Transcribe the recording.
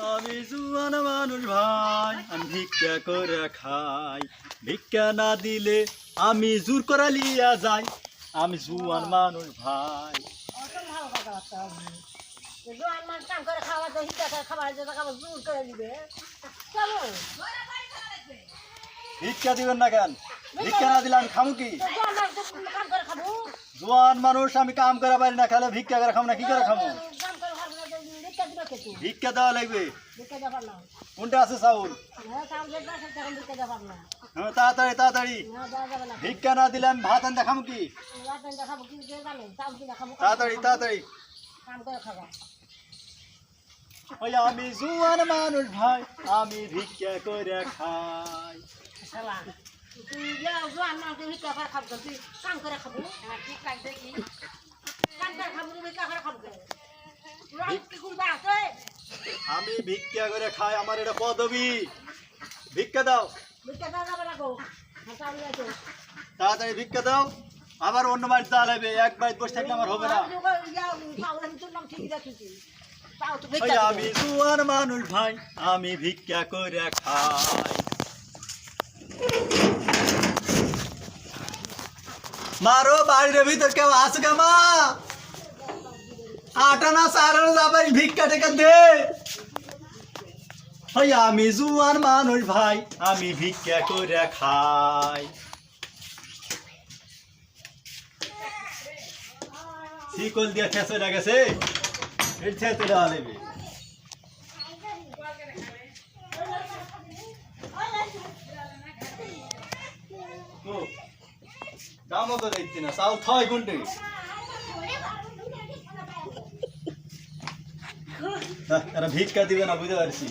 আমি জুয়ান মানুষ ভাই, আমি ভিক্ষা করে খাই। ভিক্ষা না দিলে আমি জোর করে লিয়া যাই। আমি জুয়ান মানুষ ভাই। অসম ভালো কথাবার্তা হবে। জোয়ান মানুষ কাম করে খাওয়া তো হিটা করে খাবার জন্য খাবার জোর করে দিবে। চলো ভিক্ষা দিবেন না কেন? ভিক্ষা না দিলে আমি খামু কি? তো জোয়ান মানুষ তো কাম করে খাবো। জুয়ান মানুষ আমি কাম করে পারি না, খালে ভিক্ষা করে খাবো না, কি করে খামু? কাম করে খাবো না তো ভিক্ষা দিবে কে তুই? ভিক্ষা দেওয়া লাগবে। ভিক্ষা দেওয়া না। কোনটা আছে চাউল? হ্যাঁ চাউল দেবে তখন ভিক্ষা দেওয়া না। হ্যাঁ তাড়াতাড়ি তাড়াতাড়ি। না দেওয়া যাবে না। ভিক্ষা না দিলে আমি ভাত আনতে খামু কি? রাত দিন খাবো কি দিয়ে জানো? চাউল কিনা খাবো। তাড়াতাড়ি তাড়াতাড়ি। কাম করে খাবা। ওই আমি জুয়ান মানুষ ভাই, আমি ভিক্ষা করে খাই। শালা তুই যাও জোয়ান মানুষ ভিক্ষা করে খাবো তুই কাম করে খাবো। হ্যাঁ ঠিক লাগছে কি? কাম করে খাবো ভিক্ষা করে খাবো। রাত কি করবা আছে? আমি ভিক্ষা করে খাই, আমার এটা পদবি। ভিক্ষা দাও, ভিক্ষা দেওয়া যাবে না গো। হ্যাঁ চাউল আছে। তাড়াতাড়ি ভিক্ষা দাও। আবার অন্য বাড়িতে চা লাগবে, এক বাড়িতে বসে থাকলে আমার হবে না। ওই আমি জুয়ান মানুষ ভাই, আমি ভিক্ষা করে খাই। মারো বাড়ির ভিতর কেউ আছে কে মা? আটানা সারানো যাবাই ভিক্ষা টেকা দে। ওই আমি জুয়ান মানুষ ভাই, আমি ভিক্ষা করে খাই। শিকল দিয়ে ঠেসে গেছে, এর ঠেসে দেওয়া নেবে। দামও তো দেখছি না, চাউল থয় কোনটি? এরা ভিক্ষা দিবে না বুঝতে পারছি।